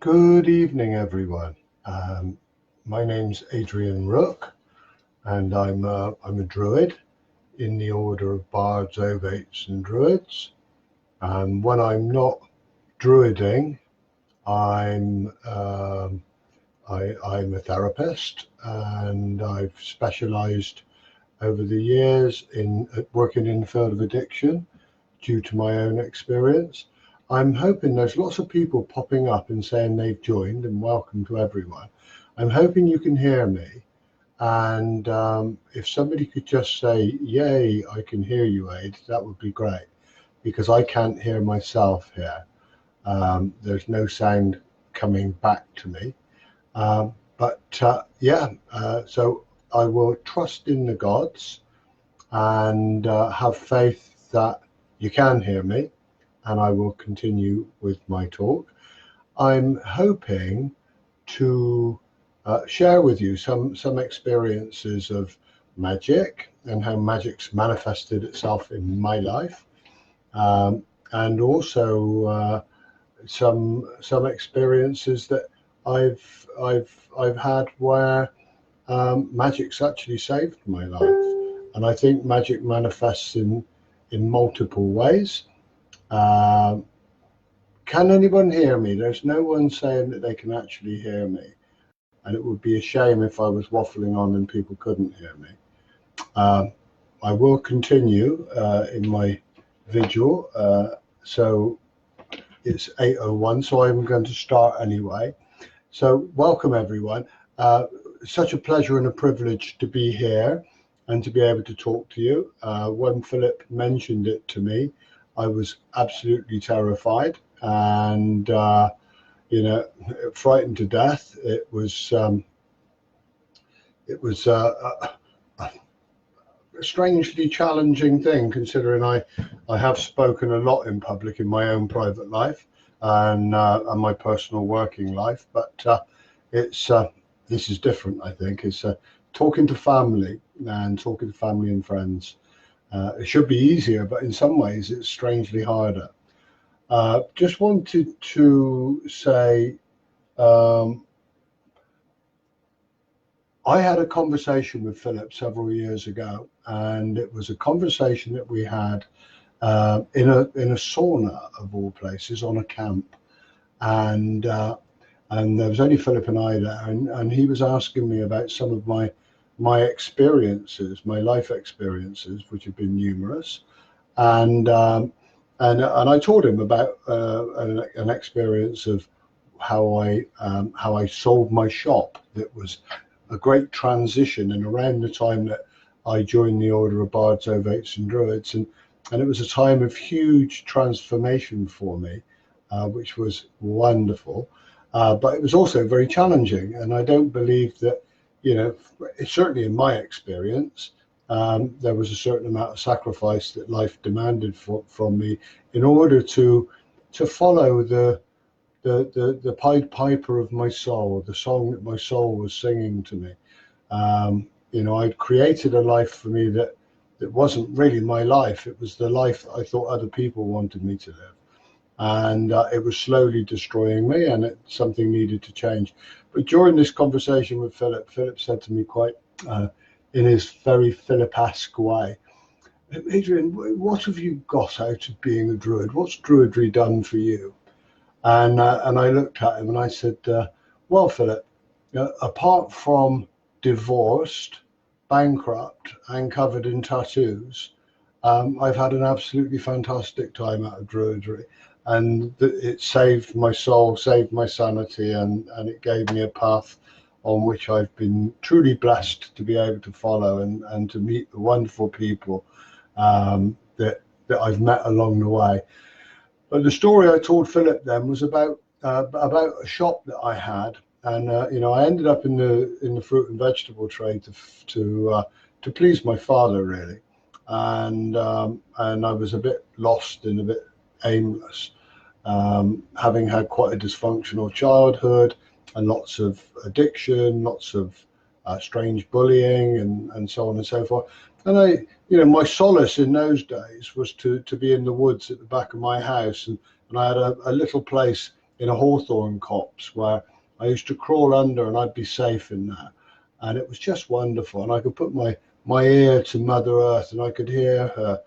Good evening, everyone. My name's Adrian Rook, and I'm a Druid in the order of Bards, Ovates, and Druids. When I'm not druiding, I'm a therapist, and I've specialised over the years in working in the field of addiction due to my own experience. I'm hoping there's lots of people popping up and saying they've joined, and welcome to everyone. I'm hoping you can hear me, and if somebody could just say, yay, I can hear you, Aid, that would be great, because I can't hear myself here. There's no sound coming back to me. So I will trust in the gods and have faith that you can hear me, and I will continue with my talk. I'm hoping to share with you some experiences of magic and how magic's manifested itself in my life, and also some experiences that I've had where magic's actually saved my life. And I think magic manifests in multiple ways. Can anyone hear me? There's no one saying that they can actually hear me, and it would be a shame if I was waffling on and people couldn't hear me. I will continue in my vigil. So it's 8:01, so I'm going to start anyway. So welcome, everyone. Such a pleasure and a privilege to be here and to be able to talk to you. When Philip mentioned it to me, I was absolutely terrified and, frightened to death. It was a strangely challenging thing, considering I have spoken a lot in public in my own private life and my personal working life, but this is different. I think it's talking to family and friends. It should be easier, but in some ways it's strangely harder. Just wanted to say, I had a conversation with Philip several years ago, and it was a conversation that we had in a sauna of all places on a camp, and there was only Philip and I there, and he was asking me about some of my experiences, my life experiences, which have been numerous, and I told him about an experience of how I sold my shop. That was a great transition, and around the time that I joined the Order of Bards, Ovates, and Druids, and it was a time of huge transformation for me, which was wonderful. But it was also very challenging, and I don't believe that, certainly in my experience, there was a certain amount of sacrifice that life demanded from me in order to follow the Pied Piper of my soul, the song that my soul was singing to me. I'd created a life for me that wasn't really my life. It was the life that I thought other people wanted me to live. And it was slowly destroying me, and something needed to change. But during this conversation with Philip said to me quite in his very Philip-esque way, Adrian, what have you got out of being a Druid? What's Druidry done for you? And I looked at him and I said, well, Philip, apart from divorced, bankrupt, and covered in tattoos, I've had an absolutely fantastic time out of Druidry. And it saved my soul, saved my sanity, and it gave me a path on which I've been truly blessed to be able to follow and to meet the wonderful people that I've met along the way. But the story I told Philip then was about a shop that I had, and I ended up in the fruit and vegetable trade to please my father, really, and I was a bit lost and a bit aimless, having had quite a dysfunctional childhood and lots of addiction, lots of strange bullying and so on and so forth. And my solace in those days was to be in the woods at the back of my house, and I had a little place in a hawthorn copse where I used to crawl under and I'd be safe in there. And it was just wonderful. And I could put my ear to Mother Earth and I could hear her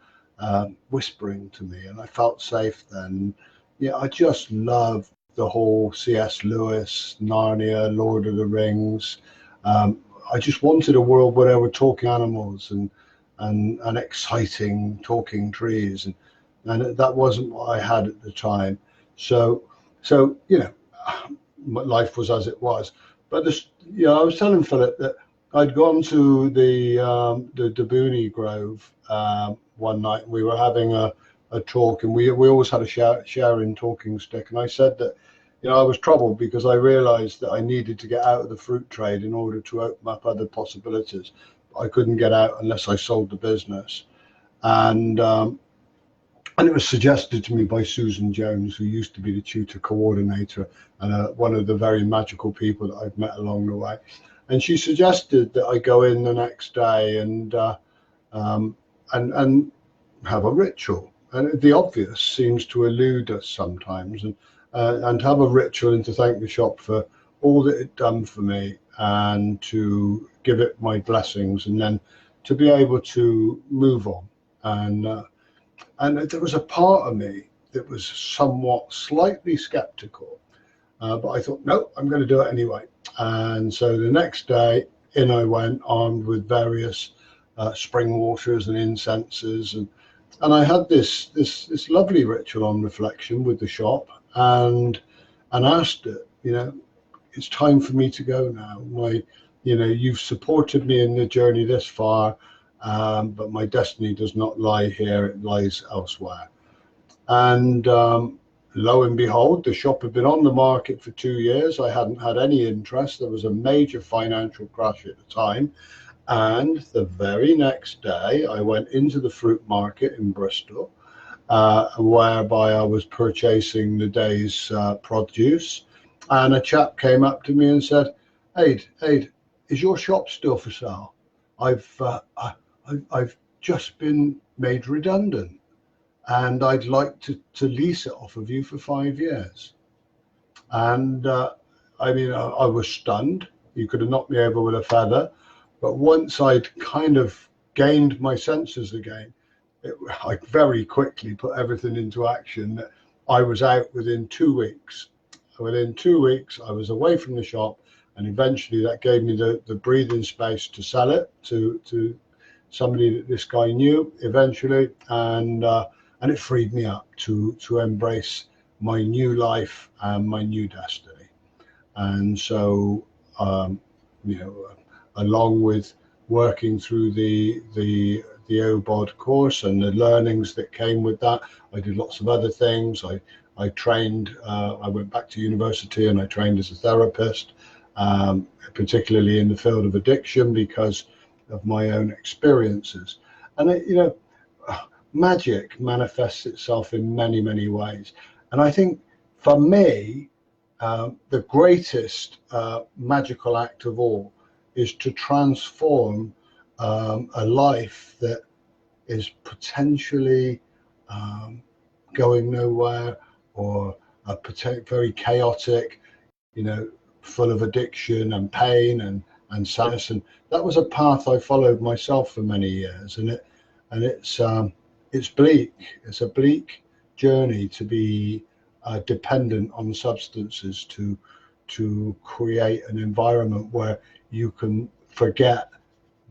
whispering to me, and I felt safe then. Yeah, I just love the whole C.S. Lewis, Narnia, Lord of the Rings. I just wanted a world where there were talking animals and exciting talking trees, and that wasn't what I had at the time. So you know, life was as it was. But this, you know, I was telling Philip that I'd gone to the Dabuni Grove one night, and we were having a talk, and we always had a sharing talking stick. And I said that, you know, I was troubled because I realized that I needed to get out of the fruit trade in order to open up other possibilities. I couldn't get out unless I sold the business. And it was suggested to me by Susan Jones, who used to be the tutor coordinator and one of the very magical people that I've met along the way. And she suggested that I go in the next day and have a ritual. And the obvious seems to elude us sometimes, and have a ritual and to thank the shop for all that it done for me, and to give it my blessings, and then to be able to move on. And there was a part of me that was somewhat slightly skeptical, but I thought, no, I'm going to do it anyway. And so the next day in I went, armed with various spring waters and incenses, and I had this lovely ritual on reflection with the shop, and asked it, you know, it's time for me to go now. You know, you've supported me in the journey this far, but my destiny does not lie here, it lies elsewhere. And lo and behold, the shop had been on the market for 2 years. I hadn't had any interest. There was a major financial crash at the time. And the very next day, I went into the fruit market in Bristol, whereby I was purchasing the day's produce. And a chap came up to me and said, Aid, is your shop still for sale? I've just been made redundant, and I'd like to lease it off of you for 5 years. And I mean, I was stunned. You could have knocked me over with a feather. But once I'd kind of gained my senses again, I very quickly put everything into action. I was out within 2 weeks. Within 2 weeks, I was away from the shop, and eventually that gave me the breathing space to sell it to somebody that this guy knew eventually, and it freed me up to embrace my new life and my new destiny. And so, you know, along with working through the OBOD course and the learnings that came with that, I did lots of other things. I trained, I went back to university and I trained as a therapist, particularly in the field of addiction because of my own experiences. And you know, magic manifests itself in many, many ways. And I think for me, the greatest magical act of all is to transform a life that is potentially going nowhere, or very chaotic, you know, full of addiction and pain and sadness. And that was a path I followed myself for many years, and it's bleak. It's a bleak journey to be dependent on substances to create an environment where you can forget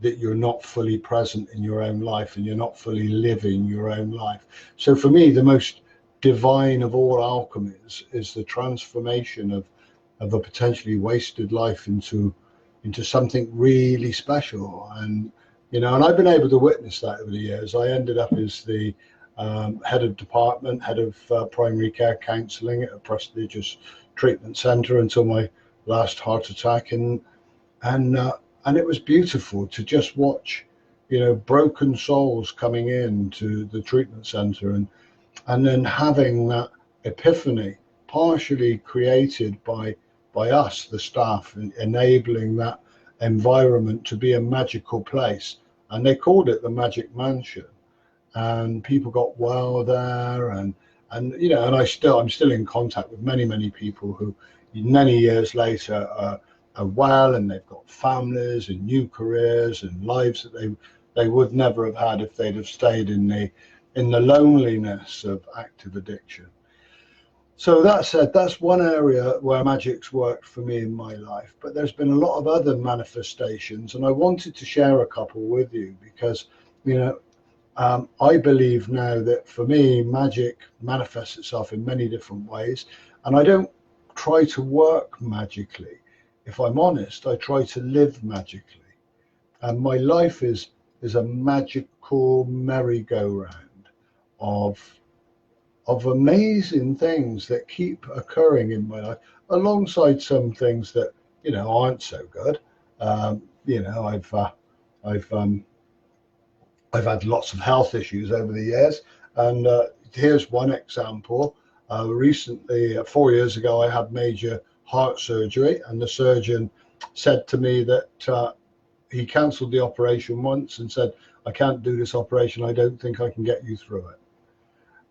that you're not fully present in your own life and you're not fully living your own life. So for me, the most divine of all alchemies is the transformation of a potentially wasted life into something really special. And you know, and I've been able to witness that over the years. I ended up as the head of primary care counselling at a prestigious treatment centre until my last heart attack, and it was beautiful to just watch, you know, broken souls coming in to the treatment centre, and then having that epiphany partially created by us, the staff, and enabling that environment to be a magical place. And they called it the Magic Mansion, and people got well there, and And and I'm still in contact with many people who many years later are well, and they've got families and new careers and lives that they would never have had if they'd have stayed in the loneliness of active addiction. So that said, that's one area where magic's worked for me in my life, but there's been a lot of other manifestations, and I wanted to share a couple with you because I believe now that for me, magic manifests itself in many different ways, and I don't try to work magically. If I'm honest, I try to live magically, and my life is a magical merry-go-round of amazing things that keep occurring in my life, alongside some things that aren't so good. I've had lots of health issues over the years, and here's one example. Recently, 4 years ago, I had major heart surgery, and the surgeon said to me that he cancelled the operation once and said, "I can't do this operation. I don't think I can get you through it.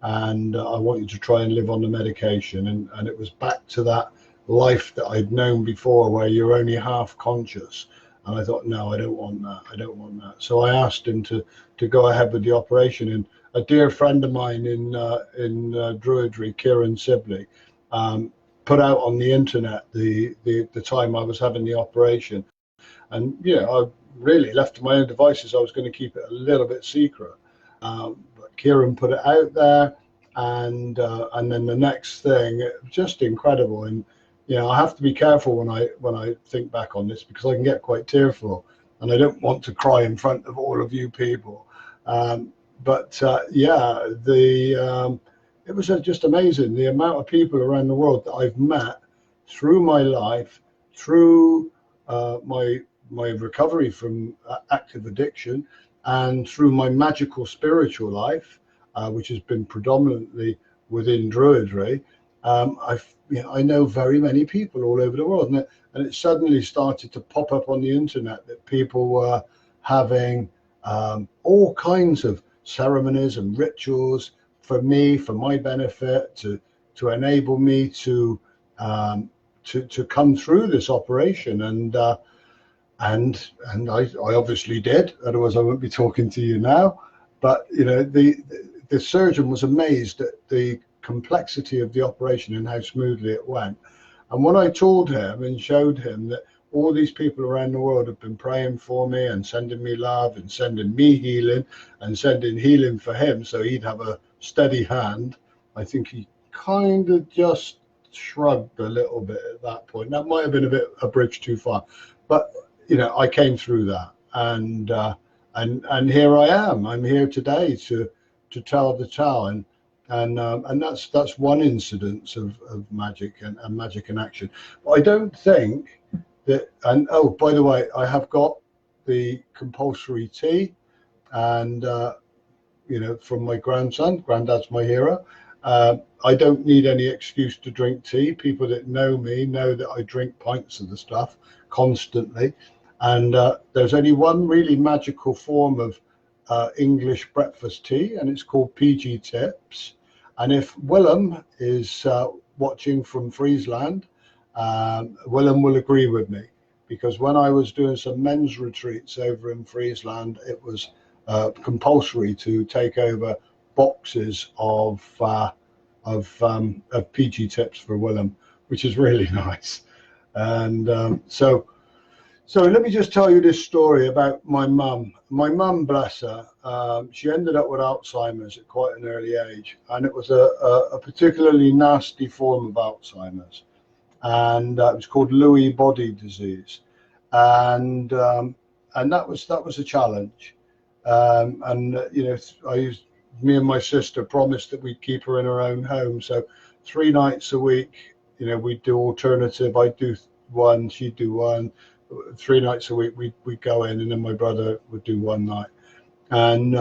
And I want you to try and live on the medication." And it was back to that life that I'd known before, where you're only half conscious. And I thought, no, I don't want that. I don't want that. So I asked him to go ahead with the operation. And a dear friend of mine in Druid, Kieran Sibley, put out on the internet the time I was having the operation. And I really, left to my own devices, I was going to keep it a little bit secret. But Kieran put it out there, and then the next thing, just incredible. And I have to be careful when I think back on this, because I can get quite tearful, and I don't want to cry in front of all of you people. It was just amazing, the amount of people around the world that I've met through my life, through my recovery from active addiction, and through my magical spiritual life, which has been predominantly within Druidry. I know very many people all over the world, and it suddenly started to pop up on the internet that people were having all kinds of ceremonies and rituals for me, for my benefit, to enable me to come through this operation. And I obviously did, otherwise I wouldn't be talking to you now. But the surgeon was amazed at the complexity of the operation and how smoothly it went. And when I told him and showed him that all these people around the world have been praying for me and sending me love and sending me healing and sending healing for him, so he'd have a steady hand, I think he kind of just shrugged a little bit at that point. That might have been a bridge too far, but I came through that, and here I am. I'm here today to tell the tale, and that's one incidence of magic and magic in action. But I don't think that. And oh, by the way, I have got the compulsory tea, and from my grandson. Granddad's my hero. I don't need any excuse to drink tea. People that know me know that I drink pints of the stuff constantly. And there's only one really magical form of English breakfast tea, and it's called PG Tips. And if Willem is watching from Friesland, Willem will agree with me, because when I was doing some men's retreats over in Friesland, it was compulsory to take over boxes of PG Tips for Willem, which is really nice. And so let me just tell you this story about my mum. My mum, bless her, she ended up with Alzheimer's at quite an early age, and it was a particularly nasty form of Alzheimer's, and it was called Lewy body disease, and that was a challenge. Me and my sister promised that we'd keep her in her own home. So 3 nights a week, we'd do alternative. I'd do one, she'd do one. 3 nights a week we'd go in, and then my brother would do one night. And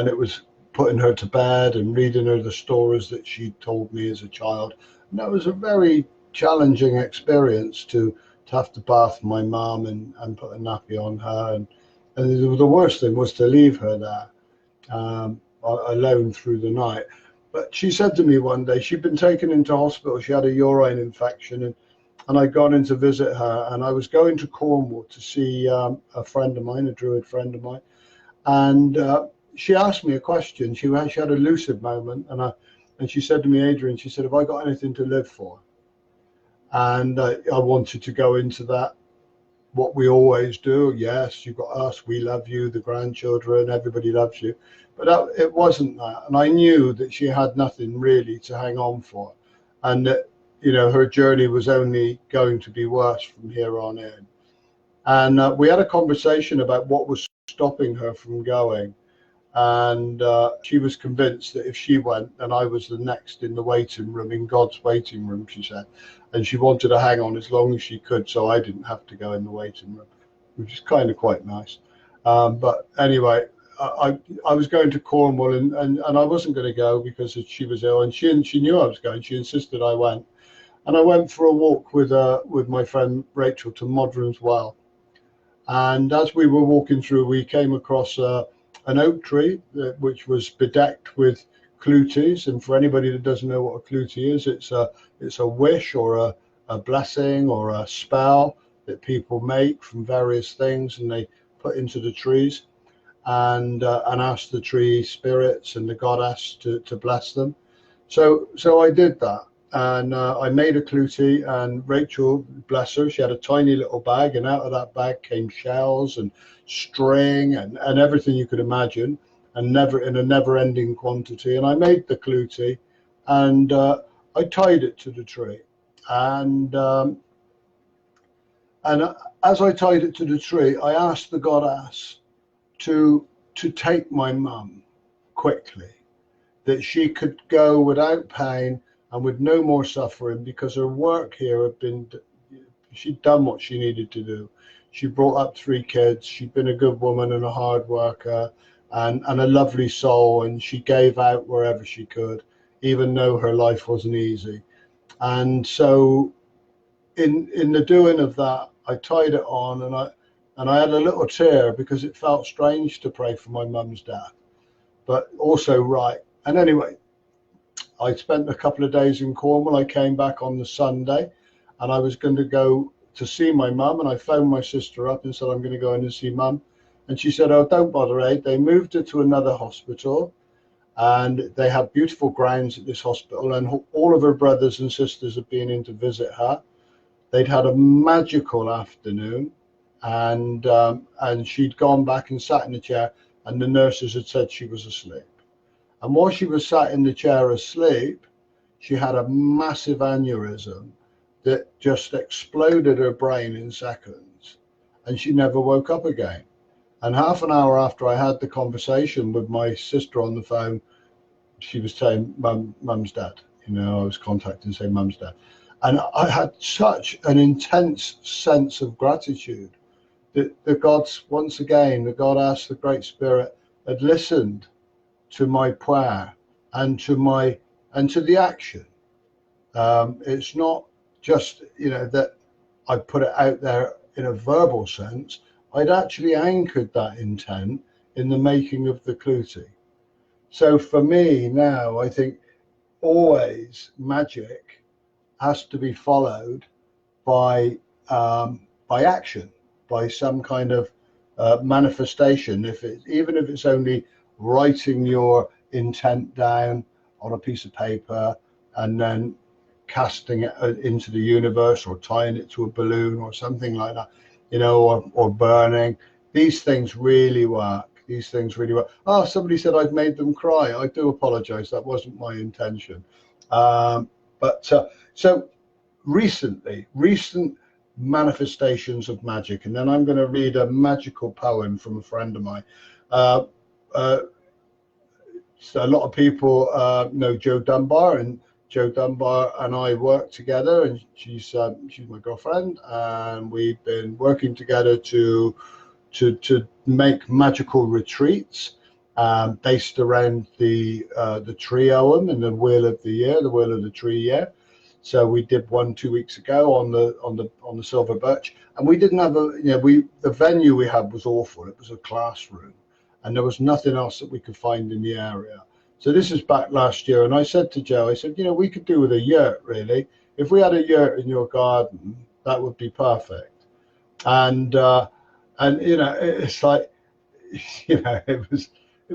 it was putting her to bed and reading her the stories that she told me as a child. And that was a very challenging experience to have to bath my mum and put a nappy on her. And the worst thing was to leave her there alone through the night. But she said to me one day, she'd been taken into hospital. She had a urine infection, and I'd gone in to visit her, and I was going to Cornwall to see a friend of mine, a Druid friend of mine, and she asked me a question. She had a lucid moment, and she said to me, Adrian, she said, have I got anything to live for? And I wanted to go into that, what we always do. Yes, you've got us, we love you, the grandchildren, everybody loves you. But it wasn't that. And I knew that she had nothing really to hang on for. And that, you know, her journey was only going to be worse from here on in. And we had a conversation about what was stopping her from going. And she was convinced that if she went, then I was the next in the waiting room, in God's waiting room, she said. And she wanted to hang on as long as she could, so I didn't have to go in the waiting room, which is kind of quite nice. But anyway, I was going to Cornwall, and I wasn't going to go because she was ill, and she knew I was going. She insisted I went. And I went for a walk with my friend Rachel to Modron's Well. And as we were walking through, we came across an oak tree which was bedecked with cluties. And for anybody that doesn't know what a clutie is, it's a wish or a blessing or a spell that people make from various things, and they put into the trees and ask the tree spirits and the goddess to bless them. So I did that. And I made a clutie, and Rachel, bless her, she had a tiny little bag, and out of that bag came shells and string and everything you could imagine, and in a never-ending quantity. And I made the clutie, and I tied it to the tree. And as I tied it to the tree, I asked the goddess to take my mum quickly, that she could go without pain and with no more suffering, because her work here she'd done what she needed to do. She brought up 3 kids. She'd been a good woman and a hard worker and a lovely soul, and she gave out wherever she could, even though her life wasn't easy. And so in the doing of that, I tied it on, and I had a little tear because it felt strange to pray for my mum's death, but also right. And anyway, I spent a couple of days in Cornwall. I came back on the Sunday, and I was going to go to see my mum, and I phoned my sister up and said, I'm going to go in and see mum. And she said, oh, don't bother, Aid. They moved her to another hospital, and they have beautiful grounds at this hospital, and all of her brothers and sisters have been in to visit her. They'd had a magical afternoon, and she'd gone back and sat in the chair, and the nurses had said she was asleep. And while she was sat in the chair asleep, she had a massive aneurysm that just exploded her brain in seconds, and she never woke up again. And half an hour after I had the conversation with my sister on the phone, she was saying, Mum's dead. You know, I was contacting saying Mum's dead. And I had such an intense sense of gratitude that the gods, once again, the goddess, the Great Spirit, had listened to my prayer and to the action. It's not just, you know, that I put it out there in a verbal sense. I'd actually anchored that intent in the making of the clutie. So for me now, I think always magic has to be followed by action, by some kind of manifestation. Even if it's only writing your intent down on a piece of paper and then casting it into the universe, or tying it to a balloon or something like that, you know, or burning. These things really work. These things really work. Oh, somebody said I've made them cry. I do apologize. That wasn't my intention. So recent manifestations of magic. And then I'm going to read a magical poem from a friend of mine. So a lot of people know Joe Dunbar, and Joe Dunbar and I work together, and she's my girlfriend, and we've been working together to make magical retreats based around the tree ogham and the wheel of the year, the wheel of the tree year. So we did one 2 weeks ago on the silver birch, and we didn't have the venue we had was awful. It was a classroom, and there was nothing else that we could find in the area. So this is back last year, and I said to Joe, I said, you know, we could do with a yurt, really. If we had a yurt in your garden, that would be perfect. And you know, it's like, you know, it was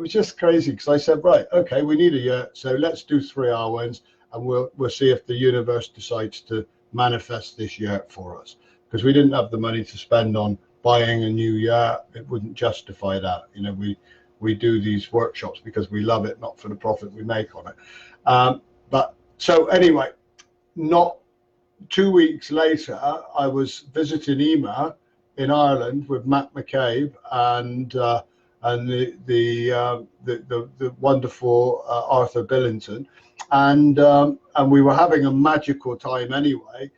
just crazy, because I said, right, okay, we need a yurt, so let's do 3 Arwens, and we'll see if the universe decides to manifest this yurt for us, because we didn't have the money to spend on buying a new yurt. It wouldn't justify that. You know, we do these workshops because we love it, not for the profit we make on it. But so anyway, not 2 weeks later, I was visiting Ema in Ireland with Matt McCabe and the wonderful Arthur Billington, and we were having a magical time anyway,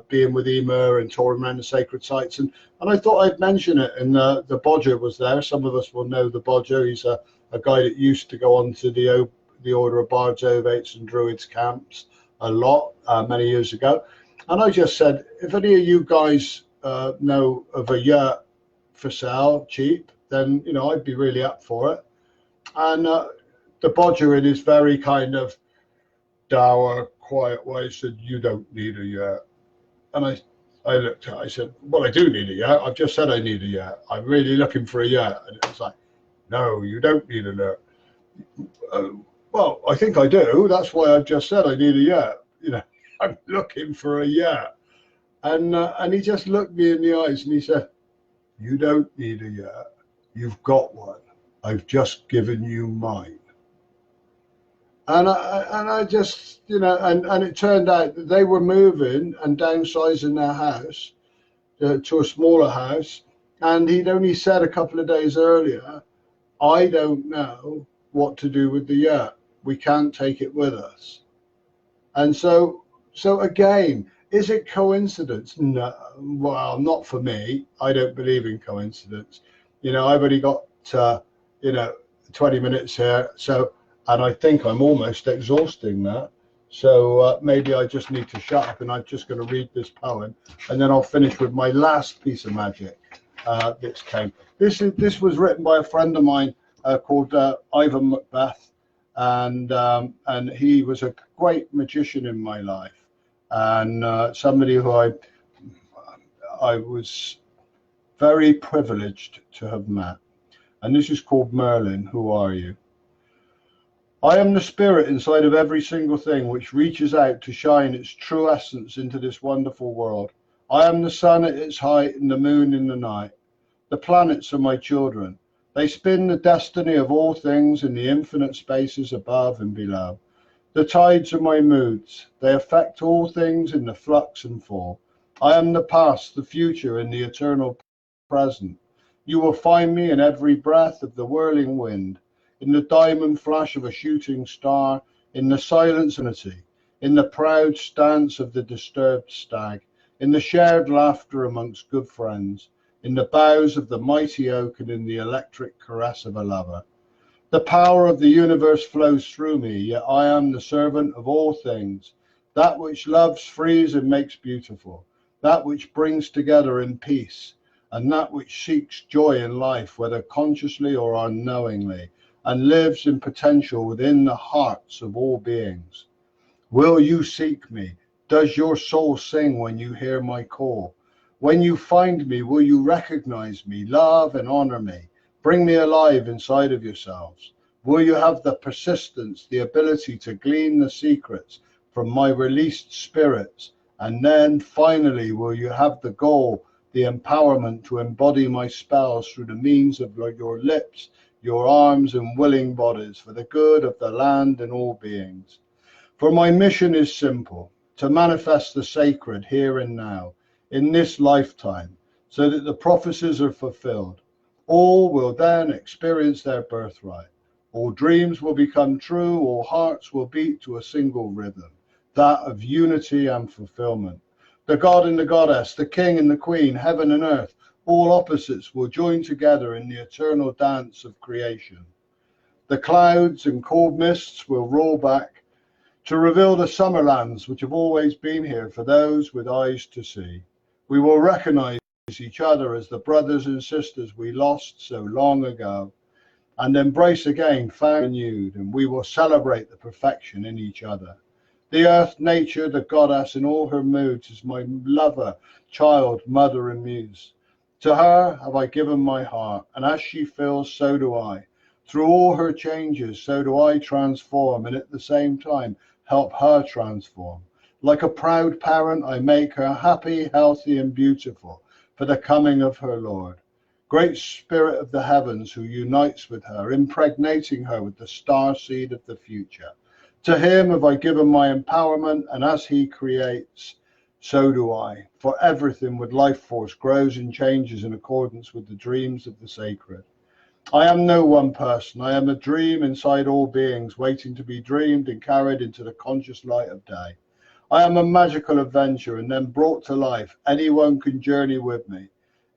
being with Ema and touring around the sacred sites, and I thought I'd mention it. And the Bodger was there. Some of us will know the Bodger. He's a guy that used to go on to the Order of Bards, Ovates and Druids camps a lot many years ago. And I just said, if any of you guys know of a yurt for sale, cheap, then, you know, I'd be really up for it. And the Bodger, in his very kind of dour, quiet way, said, you don't need a yurt. And I looked at it, I said, well, I do need a yurt. I've just said I need a yurt. I'm really looking for a yurt. And it was like, no, you don't need a yurt. Well, I think I do. That's why I've just said I need a yurt. You know, I'm looking for a yurt. And he just looked me in the eyes and he said, you don't need a yurt. You've got one. I've just given you mine. And I just, you know, and it turned out that they were moving and downsizing their house to a smaller house. And he'd only said a couple of days earlier, I don't know what to do with the yurt. We can't take it with us. And so again, is it coincidence? No, well, not for me. I don't believe in coincidence. You know, I've only got, you know, 20 minutes here. So, and I think I'm almost exhausting that. So maybe I just need to shut up, and I'm just going to read this poem, and then I'll finish with my last piece of magic that came. This was written by a friend of mine called Ivan Macbeth, and he was a great magician in my life, and somebody who I was very privileged to have met. And this is called Merlin. Who are you? I am the spirit inside of every single thing which reaches out to shine its true essence into this wonderful world. I am the sun at its height and the moon in the night. The planets are my children. They spin the destiny of all things in the infinite spaces above and below. The tides are my moods. They affect all things in the flux and fall. I am the past, the future, and the eternal present. You will find me in every breath of the whirling wind, in the diamond flash of a shooting star, in the silence of eternity, in the proud stance of the disturbed stag, in the shared laughter amongst good friends, in the boughs of the mighty oak, and in the electric caress of a lover. The power of the universe flows through me, yet I am the servant of all things, that which loves, frees, and makes beautiful, that which brings together in peace, and that which seeks joy in life, whether consciously or unknowingly, and lives in potential within the hearts of all beings. Will you seek me? Does your soul sing when you hear my call? When you find me, will you recognize me, love and honor me? Bring me alive inside of yourselves. Will you have the persistence, the ability to glean the secrets from my released spirits? And then finally, will you have the goal, the empowerment to embody my spells through the means of your lips, your arms and willing bodies, for the good of the land and all beings? For my mission is simple, to manifest the sacred here and now, in this lifetime, so that the prophecies are fulfilled. All will then experience their birthright. All dreams will become true, all hearts will beat to a single rhythm, that of unity and fulfillment. The god and the goddess, the king and the queen, heaven and earth, all opposites will join together in the eternal dance of creation. The clouds and cold mists will roll back to reveal the summer lands which have always been here for those with eyes to see. We will recognize each other as the brothers and sisters we lost so long ago. and embrace again, found renewed, and we will celebrate the perfection in each other. The earth, nature, the goddess in all her moods is my lover, child, mother, and muse. To her have I given my heart, and as she feels, so do I. Through all her changes, so do I transform, and at the same time help her transform. Like a proud parent, I make her happy, healthy, and beautiful for the coming of her Lord. Great Spirit of the heavens who unites with her, impregnating her with the star seed of the future. To him have I given my empowerment, and as he creates, so do I. For everything with life force grows and changes in accordance with the dreams of the sacred. I am no one person. I am a dream inside all beings, waiting to be dreamed and carried into the conscious light of day. I am a magical adventure and then brought to life. Anyone can journey with me.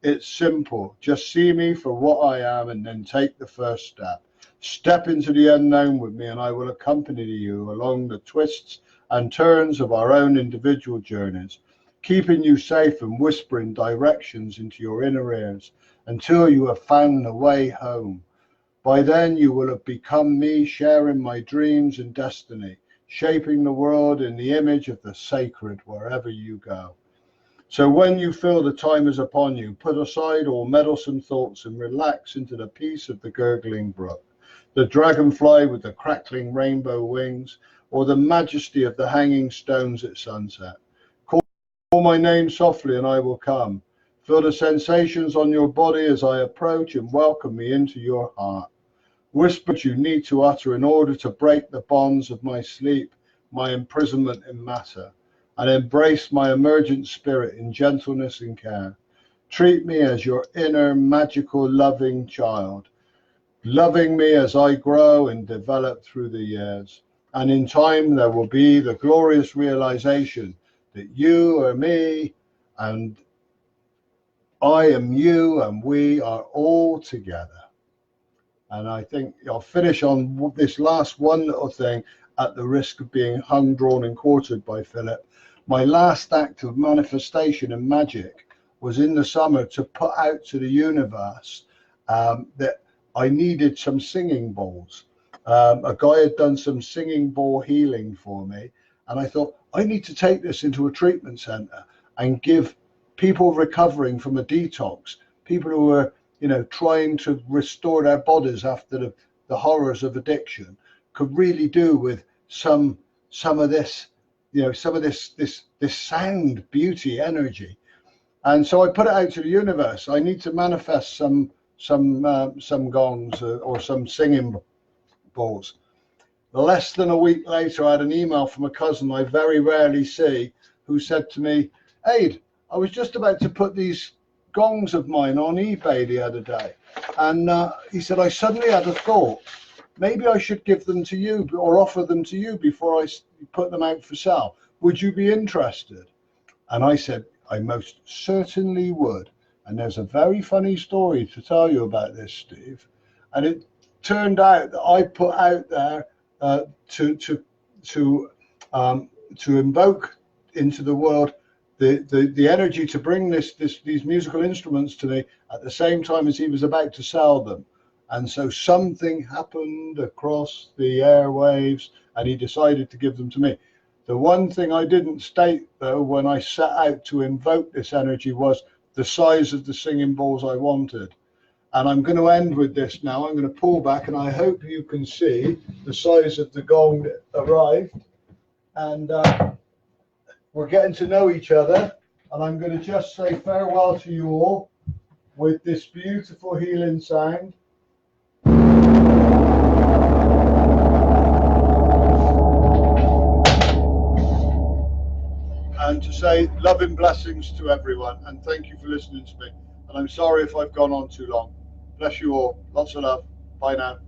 It's simple. Just see me for what I am and then take the first step. Step into the unknown with me and I will accompany you along the twists and turns of our own individual journeys, keeping you safe and whispering directions into your inner ears until you have found the way home. By then you will have become me, sharing my dreams and destiny, shaping the world in the image of the sacred wherever you go. So when you feel the time is upon you, put aside all meddlesome thoughts and relax into the peace of the gurgling brook, the dragonfly with the crackling rainbow wings, or the majesty of the hanging stones at sunset. Call my name softly and I will come. Feel the sensations on your body as I approach and welcome me into your heart. Whisper what you need to utter in order to break the bonds of my sleep, my imprisonment in matter, and embrace my emergent spirit in gentleness and care. Treat me as your inner, magical, loving child, loving me as I grow and develop through the years. And in time, there will be the glorious realization that you are me and I am you and we are all together. And I think I'll finish on this last one little thing at the risk of being hung, drawn, and quartered by Philip. My last act of manifestation and magic was in the summer to put out to the universe that I needed some singing bowls. A guy had done some singing bowl healing for me, and I thought, I need to take this into a treatment center and give people recovering from a detox, people who are, trying to restore their bodies after the horrors of addiction, could really do with some of this, some of this sound, beauty, energy. And so I put it out to the universe. I need to manifest some gongs or some singing bowls. Less than a week later, I had an email from a cousin I very rarely see, who said to me, Aid, I was just about to put these gongs of mine on eBay the other day, and he said, I suddenly had a thought, maybe I should give them to you or offer them to you before I put them out for sale. Would you be interested? And I said, I most certainly would. And there's a very funny story to tell you about this, Steve. And it turned out that I put out there to invoke into the world the energy to bring these musical instruments to me at the same time as he was about to sell them. And so something happened across the airwaves and he decided to give them to me. The one thing I didn't state, though, when I set out to invoke this energy was the size of the singing bowls I wanted. And I'm going to end with this now. I'm going to pull back, and I hope you can see the size of the gong that arrived. And we're getting to know each other. And I'm going to just say farewell to you all with this beautiful healing sound. And to say love and blessings to everyone, and thank you for listening to me. And I'm sorry if I've gone on too long. Bless you all. Lots of love. Bye now.